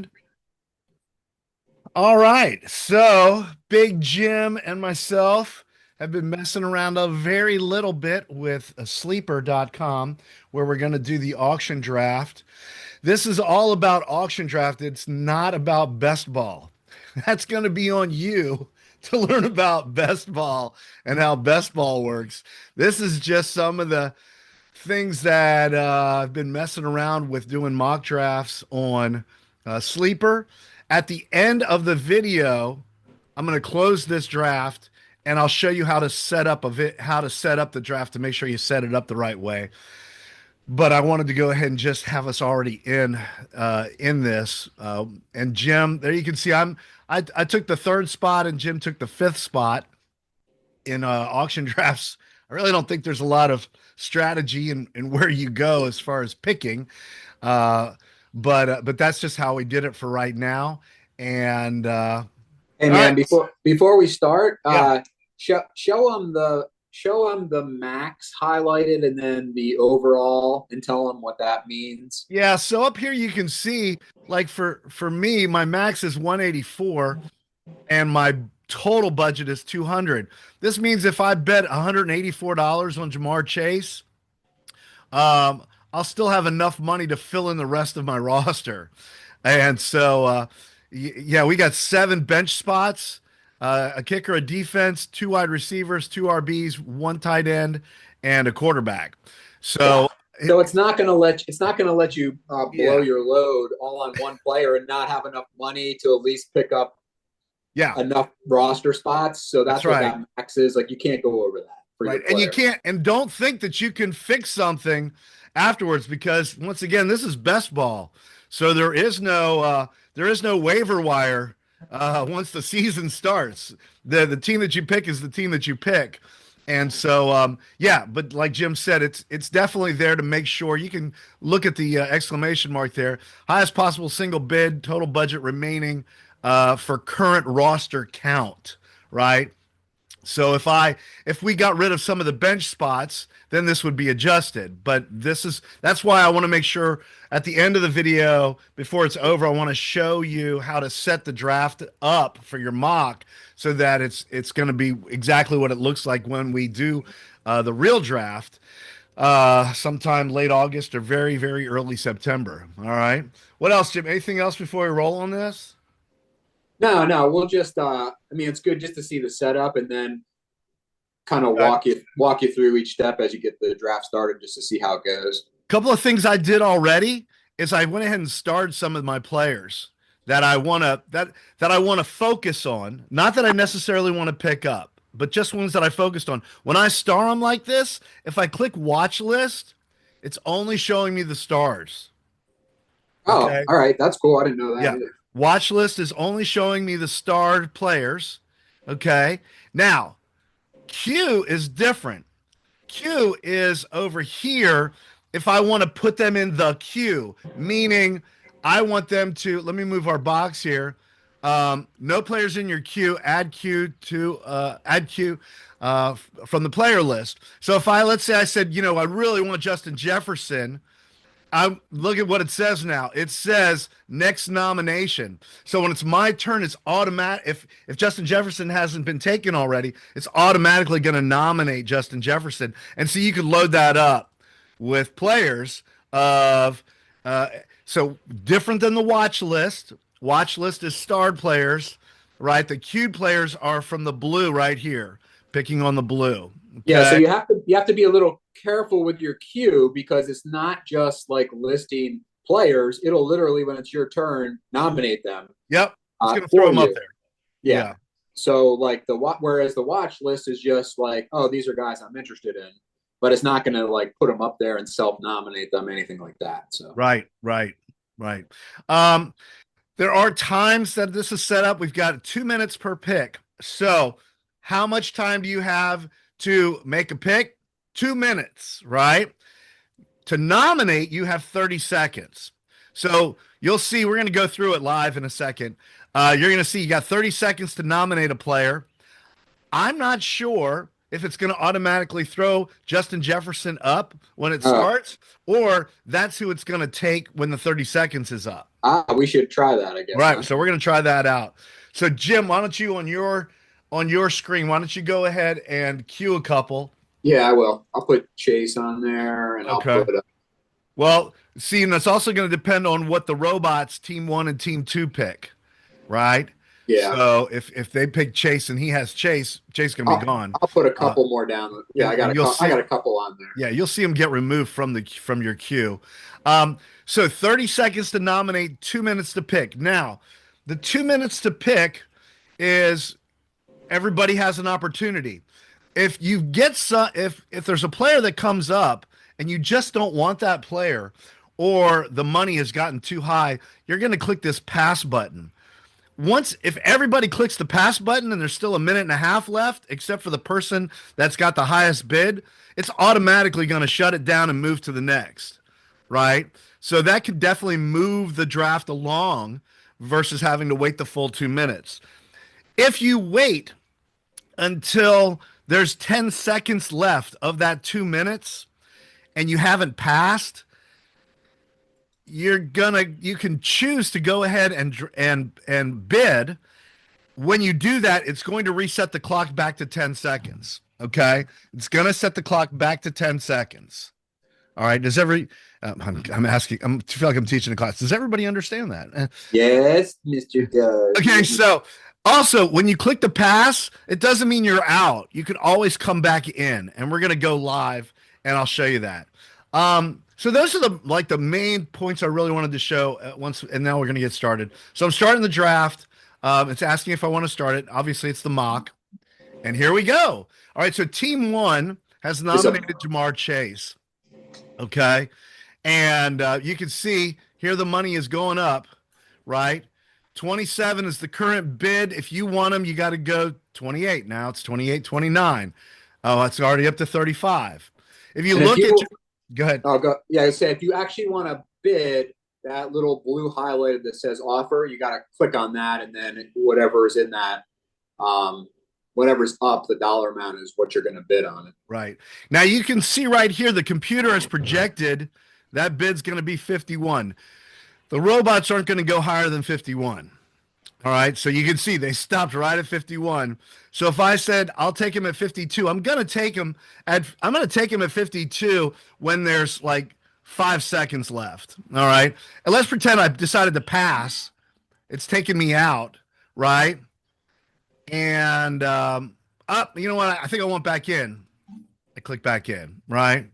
friend. All right. So, Big Jim and myself have been messing around a very little bit with sleeper.com where we're going to do the auction draft. This is all about auction draft. It's not about best ball. That's going to be on you to learn about best ball and how best ball works. This is just some of the things that I've been messing around with doing mock drafts on Sleeper. At the end of the video, I'm going to close this draft and I'll show you how to set up how to set up the draft to make sure you set it up the right way. But I wanted to go ahead and just have us already in this. And Jim, there you can see I took the third spot and Jim took the fifth spot in auction drafts. I really don't think there's a lot of strategy in where you go as far as picking, uh, but that's just how we did it for right now. And Hey all right, man, before we start, yeah, show them the max highlighted and then the overall and tell them what that means. yeah. So up here you can see, like for me, my max is 184, and my total budget is 200. This means if I bet $184 on Jamar Chase, I'll still have enough money to fill in the rest of my roster. And so, yeah, we got seven bench spots, a kicker, a defense, two wide receivers, two RBs, one tight end, and a quarterback. Yeah. So, So it's not gonna let you blow yeah, your load all on one player and not have enough money to at least pick up yeah, enough roster spots. So that's that's what right. that max is. Like you can't go over that for your Right. And you player. can't, and don't think that you can fix something afterwards because once again, this is best ball. So there is no waiver wire once the season starts. The team that you pick is the team that you pick. And so yeah, but like Jim said, it's definitely there to make sure you can look at the exclamation mark there. Highest possible single bid, total budget remaining for current roster count, right? So if we got rid of some of the bench spots, then this would be adjusted. But that's why I want to make sure at the end of the video before it's over, I want to show you how to set the draft up for your mock so that it's going to be exactly what it looks like when we do the real draft sometime late August or very early September. All right. What else, Jim? Anything else before we roll on this? No, no, we'll just I mean it's good just to see the setup and then kind of Okay. walk you through each step as you get the draft started just to see how it goes. Couple of things I did already is I went ahead and starred some of my players that I want to focus on. Not that I necessarily want to pick up, but just ones that I focused on. When I star them like this, if I click watch list, it's only showing me the stars. Oh, Okay. all right, that's cool. I didn't know that Yeah. either. Watch list is only showing me the starred players. Okay. Now, Q is different. Queue is over here if I want to put them in the queue, meaning I want them to, let me move our box here. No players in your queue, add queue from the player list. So if let's say I said, I really want Justin Jefferson, I look at what it says now. It says next nomination. So when it's my turn, it's automatic. If Justin Jefferson hasn't been taken already, it's automatically going to nominate Justin Jefferson. And so you could load that up with players of uh, so different than the watch list. Watch list is starred players, right? The queued players are from the blue right here, picking on the blue. Yeah, so Okay. you have to be a little careful with your queue because it's not just like listing players. It'll literally, when it's your turn, nominate them Yep. It's going to throw for them up you. there. Yeah. Yeah. So like whereas the watch list is just like, oh, these are guys I'm interested in, but it's not going to like put them up there and self nominate them, anything like that. So Right. Um, there are times that this is set up. We've got 2 minutes per pick. So, how much time do you have to make a pick? 2 minutes, right? To nominate, you have 30 seconds. So, you'll see, we're going to go through it live in a second. You're going to see you got 30 seconds to nominate a player. I'm not sure if it's going to automatically throw Justin Jefferson up when it Oh, starts, or that's who it's going to take when the 30 seconds is up. we should try that, I guess, Right. huh? So we're going to try that out. So Jim, why don't you on your screen, why don't you go ahead and cue a couple? Yeah, I will. I'll put Chase on there, and I'll Okay. put Well, see, and that's also going to depend on what the robots team one and team two pick, right? yeah. So if they pick Chase and he has Chase, Chase going to be I'll gone. I'll put a Uh, couple more down. Yeah, and you'll I see, got a couple on there. yeah, you'll see him get removed from your queue. So 30 seconds to nominate, 2 minutes to pick. Now, the 2 minutes to pick is everybody has an opportunity. If you get some, if there's a player that comes up and you just don't want that player, or the money has gotten too high, you're going to click this pass button. Once, if everybody clicks the pass button and there's still a minute and a half left, except for the person that's got the highest bid, it's automatically going to shut it down and move to the next, right? So that could definitely move the draft along versus having to wait the full 2 minutes. If you wait until there's 10 seconds left of that 2 minutes and you haven't passed, you can choose to go ahead and bid. When you do that, it's going to reset the clock back to 10 seconds. Okay, it's going to set the clock back to 10 seconds. All right, does every I'm asking, I feel like I'm teaching a class, does everybody understand that? Yes, Mr. Doug. Okay, so also when you click the pass, it doesn't mean you're out. You can always come back in, and we're gonna go live, and I'll show you that. So those are the main points I really wanted to show at once, and now we're gonna get started. So I'm starting the draft. It's asking if I want to start it. Obviously, it's the mock, and here we go. All right, so team one has nominated Ja'Marr Chase. Okay, and you can see here the money is going up, right? 27 is the current bid. If you want them, you got to go 28. Now it's 28.29. Oh, it's already up to 35. If you And if look at, you, go ahead. I'll go. Yeah, I say if you actually want to bid, that little blue highlighted that says offer, you got to click on that, and then whatever is in that, whatever's up, the dollar amount is what you're going to bid on it. Right. Now you can see right here, the computer has projected that bid's going to be 51. The robots aren't going to go higher than 51. All right. So you can see they stopped right at 51. So if I said I'll take him at 52, I'm going to take him at 52 when there's like 5 seconds left. All right. And let's pretend I decided to pass. It's taking me out, right? And up, you know what? I think I want back in. I click back in, right?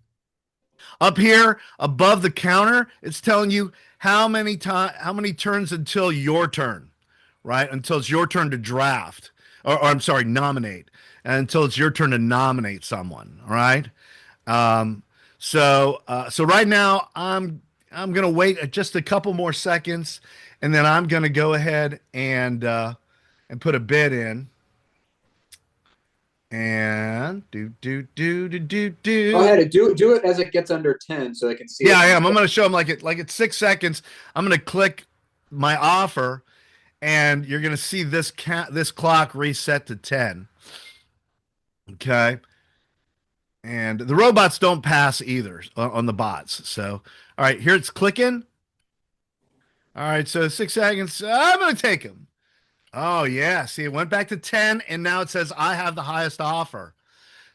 Up here above the counter, it's telling you how many turns until your turn, right? Until it's your turn to draft, or I'm sorry, nominate, and until it's your turn to nominate someone. All right. So right now I'm gonna wait just a couple more seconds, and then I'm gonna go ahead and put a bid in. And Go ahead and do it as it gets under 10, so they can see Yeah, it. I am. I'm going to show them like it's 6 seconds. I'm going to click my offer, and you're going to see this clock reset to 10. Okay, and the robots don't pass either on the bots. So, all right, here it's clicking. All right, so 6 seconds. I'm going to take him. Oh yeah, see, it went back to 10, and now it says I have the highest offer.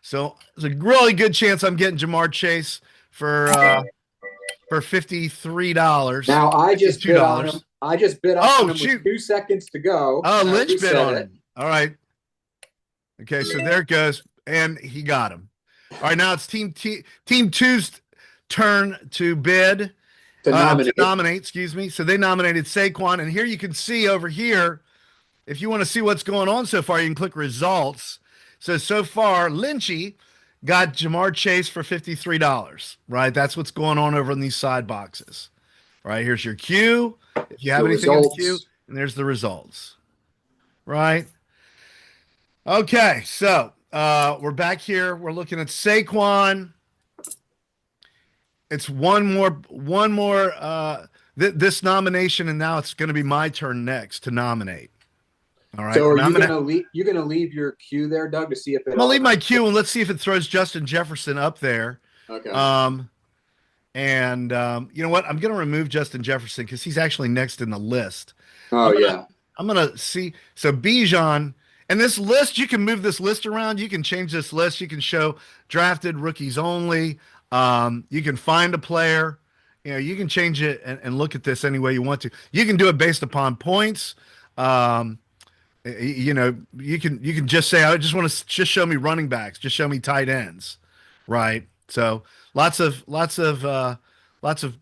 So there's a really good chance I'm getting Ja'Marr Chase for $53. Now I just bid on him. $52. I just bid on him Shoot. with 2 seconds to go. Oh, I Lynch bid reset on it. him. All right. Okay, so there it goes. And he got him. All right, now it's team two's turn to bid. To nominate, excuse me. So they nominated Saquon. And here you can see over here, if you want to see what's going on so far, you can click results. So far, Lynchy got Ja'Marr Chase for $53, right? That's what's going on over in these side boxes. All right, here's your queue. If you have anything in the queue, and there's the results. Right? Okay, so we're back here. We're looking at Saquon. It's one more this nomination, and now it's going to be my turn next to nominate. All right. So are And you gonna leave your queue there, Doug, to see if it I'm gonna leave my automatically? queue and let's see if it throws Justin Jefferson up there. Okay. Um, and you know what? I'm gonna remove Justin Jefferson because he's actually next in the list. Oh I'm gonna yeah. I'm gonna see. So Bijan and this list, you can move this list around. You can change this list. You can show drafted rookies only. You can find a player. You know, you can change it and look at this any way you want to. You can do it based upon points. Um, you know, you can just say, I just want to just show me running backs, just show me tight ends, right? So lots of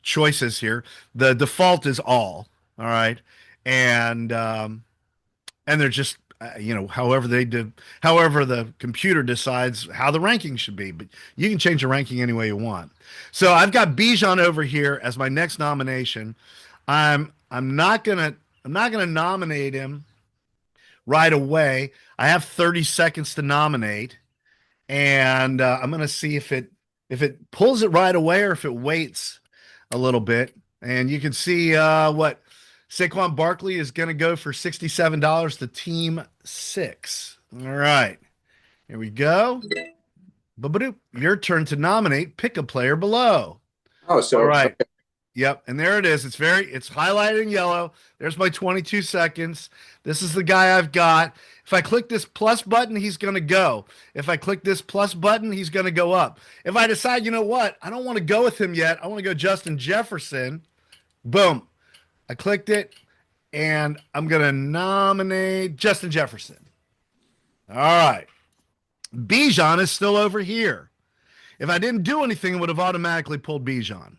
choices here. The default is all right, and they're just you know, however the computer decides how the ranking should be, but you can change the ranking any way you want. So I've got Bijan over here as my next nomination. I'm not gonna nominate him right away. I have 30 seconds to nominate, and I'm going to see if it pulls it right away or if it waits a little bit. And you can see what Saquon Barkley is going to go for $67 to Team Six. All right, here we go. Ba-ba-doop. Your turn to nominate. Pick a player below. Oh, All so right. okay. Yep, and there it is. It's highlighted in yellow. There's my 22 seconds. This is the guy I've got. If I click this plus button, he's going to go. If I click this plus button, he's going to go up. If I decide, you know what, I don't want to go with him yet. I want to go Justin Jefferson. Boom. I clicked it, and I'm going to nominate Justin Jefferson. All right. Bijan is still over here. If I didn't do anything, it would have automatically pulled Bijan.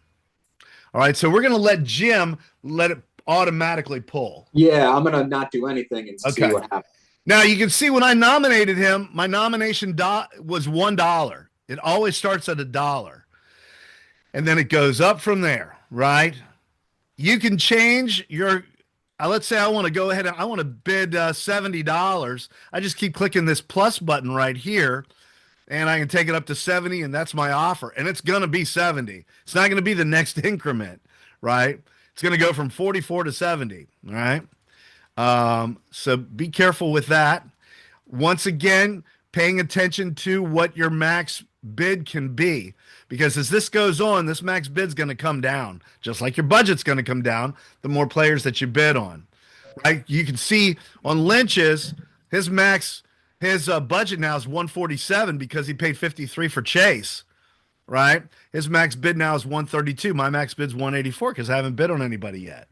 All right, so we're going to let Jim let it automatically pull. Yeah, I'm gonna not do anything and see Okay. what happens. Now you can see when I nominated him, my nomination was $1. It always starts at $1, and then it goes up from there. Right? You can change your. Let's say I want to go ahead and I want to bid $70. I just keep clicking this plus button right here, and I can take it up to 70, and that's my offer. And it's going to be 70. It's not going to be the next increment, right? It's going to go from 44 to 70, all right? So be careful with that. Once again, paying attention to what your max bid can be. Because as this goes on, this max bid's going to come down, just like your budget's going to come down the more players that you bid on, right? You can see on Lynch's, his max his budget now is 147 because he paid 53 for Chase, right? His max bid now is 132. My max bid's 184 because I haven't bid on anybody yet,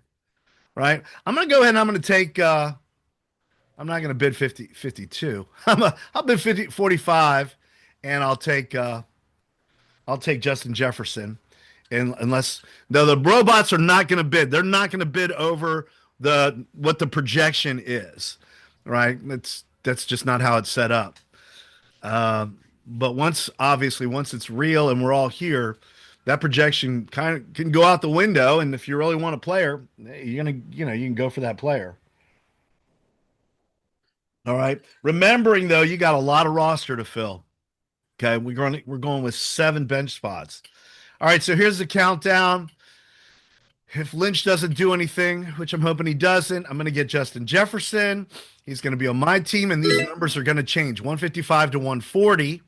right? I'm going to go ahead and I'm going to take, I'm not going to bid 52. I'll bid 45 and I'll take Justin Jefferson. And unless, no, the robots are not going to bid. They're not going to bid over what the projection is, right? That's just not how it's set up. But once it's real and we're all here, that projection kind of can go out the window. And if you really want a player, you're gonna, you can go for that player. All right. Remembering though, you got a lot of roster to fill. Okay, we're going with 7 bench spots. All right, so here's the countdown. If Lynch doesn't do anything, which I'm hoping he doesn't, I'm going to get Justin Jefferson. He's going to be on my team, and these numbers are going to change 155 to 140,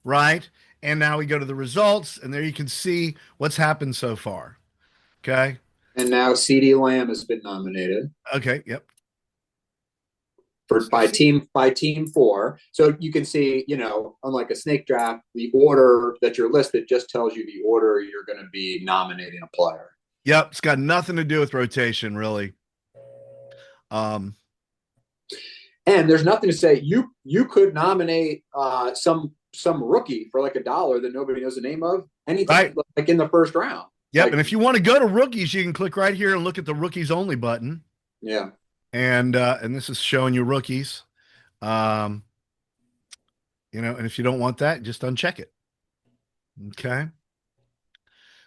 right? And now we go to the results, and there you can see what's happened so far. Okay. And now CeeDee Lamb has been nominated Okay. Yep. for by team 4. So you can see, unlike a snake draft, the order that you're listed just tells you the order you're going to be nominating a player. Yep. It's got nothing to do with rotation, really. And there's nothing to say you could nominate some rookie for like $1 that nobody knows the name of anytime, right, like in the first round. Yep. Like, and if you want to go to rookies, you can click right here and look at the rookies only button. Yeah. And this is showing you rookies. And if you don't want that, just uncheck it. Okay.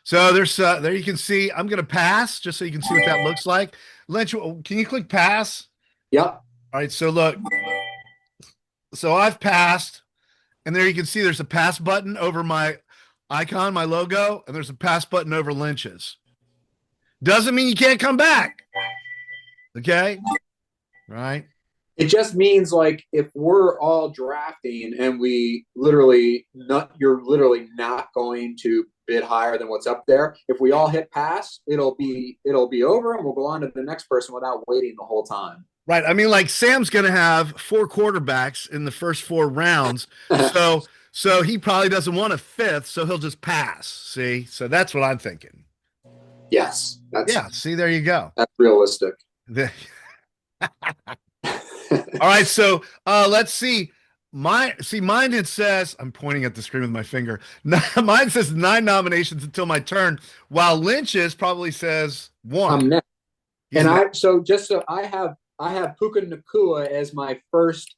So there you can see, I'm going to pass just so you can see what that looks like. Lynch, can you click pass? Yep. All right. So look, so I've passed, and there you can see there's a pass button over my icon, my logo, and there's a pass button over Lynch's. Doesn't mean you can't come back. Okay. Right. It just means like if we're all drafting and we literally not you're literally not going to bid higher than what's up there. If we all hit pass, it'll be over and we'll go on to the next person without waiting the whole time. Right. I mean, like Sam's going to have four quarterbacks in the first four rounds. So he probably doesn't want a fifth, so he'll just pass. See? So that's what I'm thinking. Yes, Yeah. See, there you go. that's realistic. The- All right. So let's see. Mine it says, I'm pointing at the screen with my finger. Mine says 9 nominations until my turn, while Lynch's probably says one. I'm next. He's And next I have Puka Nakua as my first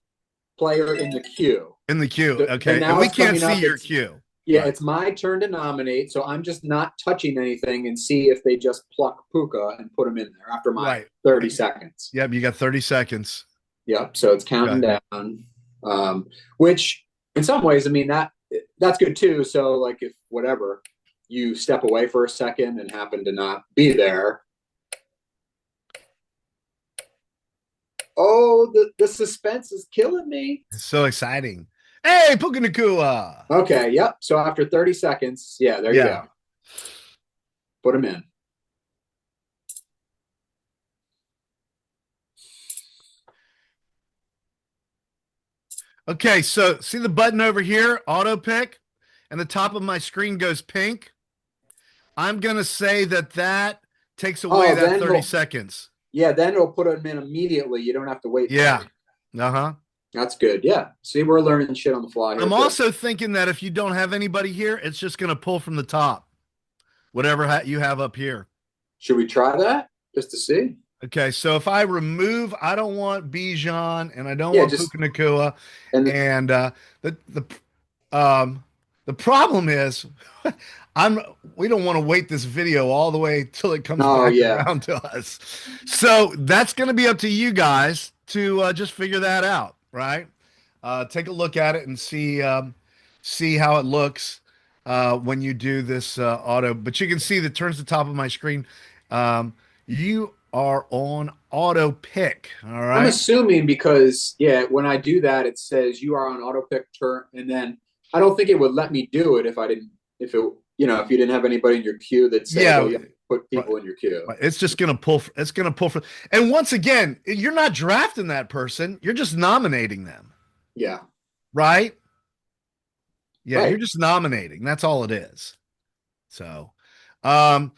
player in the queue. in the queue. So, and Okay. And now we it's can't coming see up. your queue. Yeah, Right. it's my turn to nominate, so I'm just not touching anything and see if they just pluck Puka and put him in there after my Right. 30 seconds. Yep. You got 30 seconds. Yep. So it's counting Okay. down, which in some ways, I mean that's good too. So like if whatever you step away for a second and happen to not be there, oh, the suspense is killing me. It's so exciting. Hey, Puka Nakua. Okay. Yep. So after 30 seconds, yeah, there you Yeah. go. Put him in. Okay, so see the button over here, auto pick, and the top of my screen goes pink. I'm going to say that takes away Oh, that then 30 seconds. yeah, then it'll put him in immediately. You don't have to wait. Yeah. Uh-huh. That's good. Yeah. See, we're learning shit on the fly here. I'm too. also thinking that if you don't have anybody here, it's just going to pull from the top, whatever you have up here. Should we try that just to see? Okay, so if I remove, I don't want Bijan and I don't Yeah, want just Puka Nakua, and and the the problem is, I'm we don't want to wait this video all the way till it comes oh back yeah, around to us. So that's going to be up to you guys to just figure that out, right? Take a look at it and see how it looks when you do this auto. But you can see that turns the top of my screen. You are on auto pick. All I'm right. assuming because yeah, when I do that, it says you are on auto pick turn, and then I don't think it would let me do it if if you didn't have anybody in your queue that said, oh, Yeah. you have to put people in your queue. It's just gonna pull. It's gonna pull for. And once again, you're not drafting that person. You're just nominating them, Yeah, right? Yeah, you're right. just nominating. That's all it is. So, um,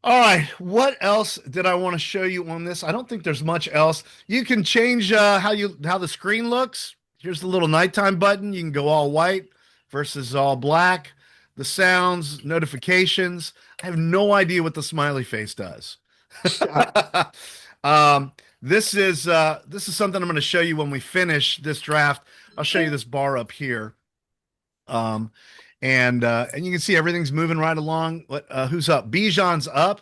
all right. What else did I want to show you on this? I don't think there's much else. You can change how the screen looks. Here's the little nighttime button. You can go all white versus all black. The sounds, notifications. I have no idea what the smiley face does. um, this is something I'm going to show you when we finish this draft. I'll show you this bar up here. Um, and you can see everything's moving right along. What who's up? Bijan's up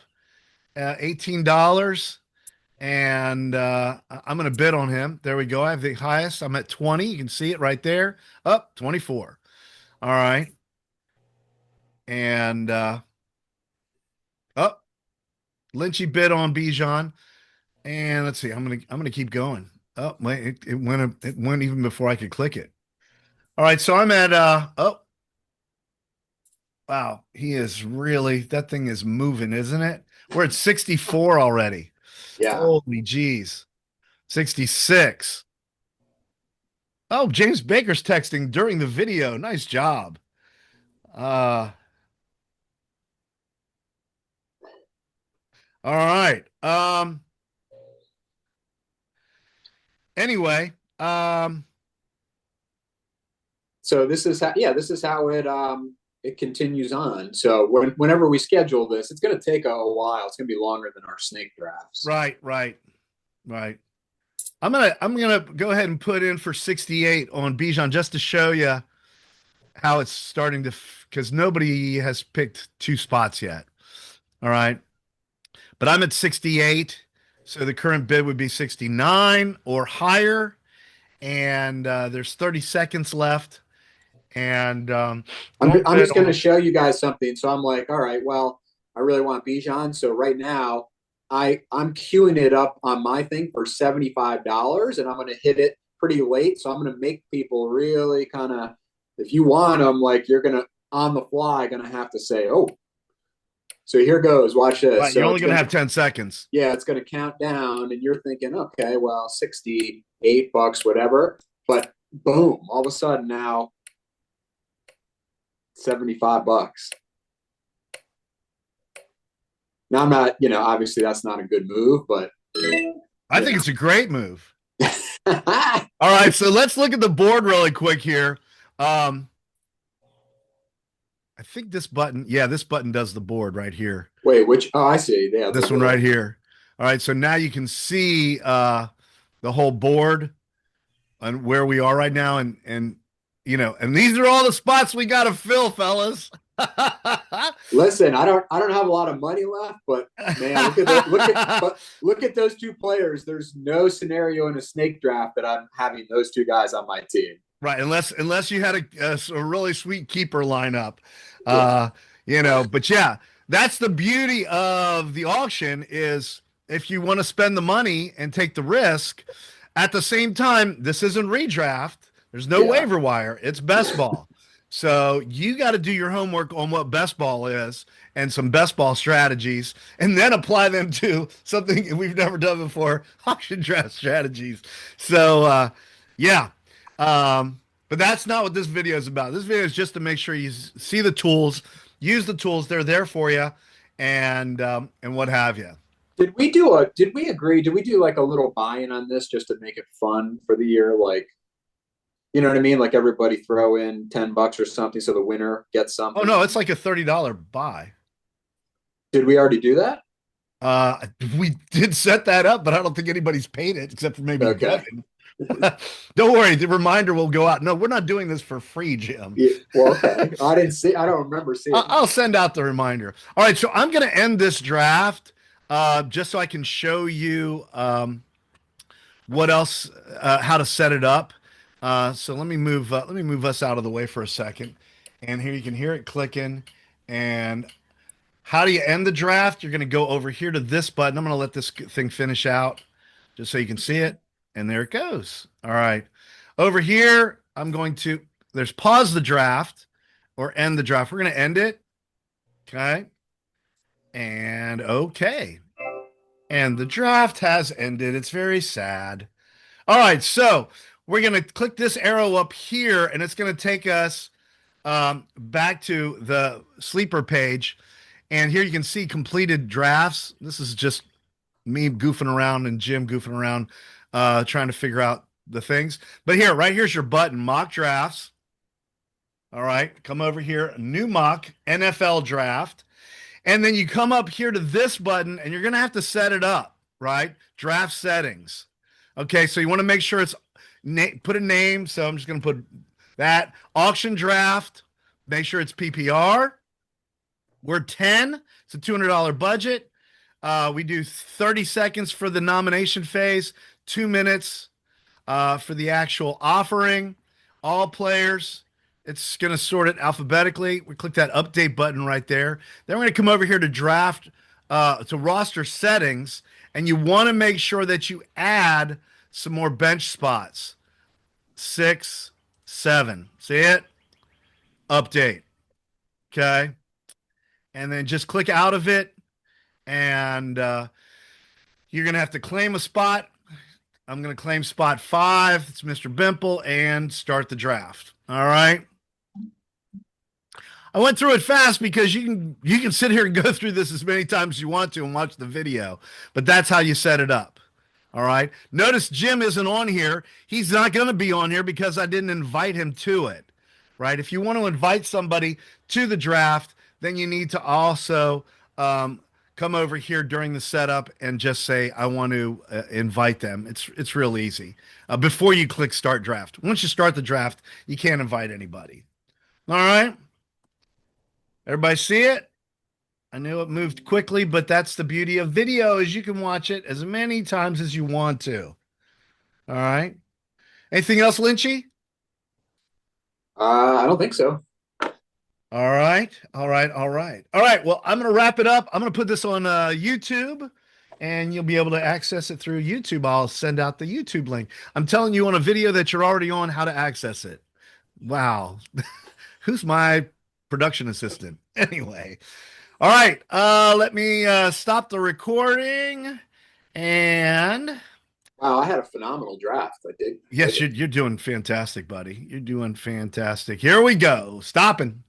$18. And I'm going to bid on him. There we go. I have the highest. I'm at 20. You can see it right there. Up 24. All right. And up Lynchy bid on Bijan. And let's see. I'm gonna keep going. Oh, wait, it went even before I could click it. All right, so I'm at oh wow, he is really that thing is moving, isn't it? We're at 64 already. Yeah. Holy geez. 66. Oh, James Baker's texting during the video. Nice job. Uh all right. Anyway, So this is how it continues on. So whenever we schedule this, it's going to take a while. It's going to be longer than our snake drafts. right, right, right. I'm gonna go ahead and put in for 68 on Bijan just to show you how it's starting to because nobody has picked two spots yet. All right. But I'm at 68. So the current bid would be 69 or higher. And there's 30 seconds left. And I'm just going to show you guys something. So I'm like, all right, well, I really want Bijan. So right now, I'm queuing it up on my thing for $75, and I'm going to hit it pretty late. So I'm going to make people really kind of, if you want them, like you're going to on the fly, going to have to say, oh, so here goes. Watch this. Right, you're So only it's going to going have to, 10 seconds. yeah, it's going to count down, and you're thinking, okay, well, $68, whatever. But boom, all of a sudden now, $75. Now I'm not, obviously that's not a good move, but I think it's a great move. All All right, so let's look at the board really quick here. I think this button, yeah, this button does the board right here. Wait, which? Oh, I see. Yeah, This one right here. All right, so now you can see the whole board and where we are right now, and and these are all the spots we got to fill, fellas. Listen, I don't have a lot of money left, but man, look at those two players. There's no scenario in a snake draft that I'm having those two guys on my team. Right, unless you had a really sweet keeper lineup, Yeah. but yeah, that's the beauty of the auction is if you want to spend the money and take the risk, at the same time, this isn't redraft. There's no Yeah. waiver wire. It's best ball. So you got to do your homework on what best ball is and some best ball strategies, and then apply them to something we've never done before, auction draft strategies. So yeah. But that's not what this video is about. This video is just to make sure you see the tools, use the tools. They're there for you, and what have you. Did we agree? Did we do like a little buy-in on this just to make it fun for the year? Like, you know what I mean? Like everybody throw in $10 or something so the winner gets Oh something. no, it's like a $30 buy. Did we already do that? We did set that up, but I don't think anybody's paid it except for maybe Okay. Devin. Don't worry, the reminder will go out. No, we're not doing this for free, Jim. Yeah, well, okay. I didn't see. I don't remember seeing. I'll send out the reminder. All right, so I'm going to end this draft just so I can show you what else, how to set it up. So let me move us out of the way for a second, and here you can hear it clicking. And how do you end the draft? You're going to go over here to this button. I'm going to let this thing finish out just so you can see it. And there it goes. All right. Over here, I'm going to, there's pause the draft or end the draft. We're going to end it. Okay. And okay. And the draft has ended. It's very sad. All right. So we're going to click this arrow up here and it's going to take us back to the sleeper page. And here you can see completed drafts. This is just me goofing around and Jim goofing around, trying to figure out the things. But here, right here's your button, mock drafts. All right, come over here, new mock NFL draft. And then you come up here to this button and you're going to have to set it up, right? Draft settings. Okay, so you want to make sure it's put a name. So I'm just going to put that auction draft. Make sure it's PPR. We're 10. It's a $200 budget. We do 30 seconds for the nomination phase, 2 minutes for the actual offering. All players. It's going to sort it alphabetically. We click that update button right there. Then we're going to come over here to draft, to roster settings, and you want to make sure that you add some more bench spots. 6, 7. See it? Update. Okay. And then just click out of it. And you're going to have to claim a spot. I'm going to claim spot 5. It's Mr. Bimple and start the draft. All right. I went through it fast because you can sit here and go through this as many times as you want to and watch the video, but that's how you set it up. All right. Notice Jim isn't on here. He's not going to be on here because I didn't invite him to it. Right. If you want to invite somebody to the draft, then you need to also come over here during the setup and just say, I want to invite them. It's real easy. Before you click start draft. Once you start the draft, you can't invite anybody. All right. Everybody see it? I knew it moved quickly, but that's the beauty of video is you can watch it as many times as you want to. All right. Anything else, Lynchy? I don't think so. All right. All right. All right. All right. Well, I'm going to wrap it up. I'm going to put this on YouTube and you'll be able to access it through YouTube. I'll send out the YouTube link. I'm telling you on a video that you're already on how to access it. Wow. Who's my production assistant? Anyway. All right. Let me stop the recording. And Wow, I had a phenomenal draft. I did. yes, you're doing fantastic, buddy. You're doing fantastic. Here we go. Stopping.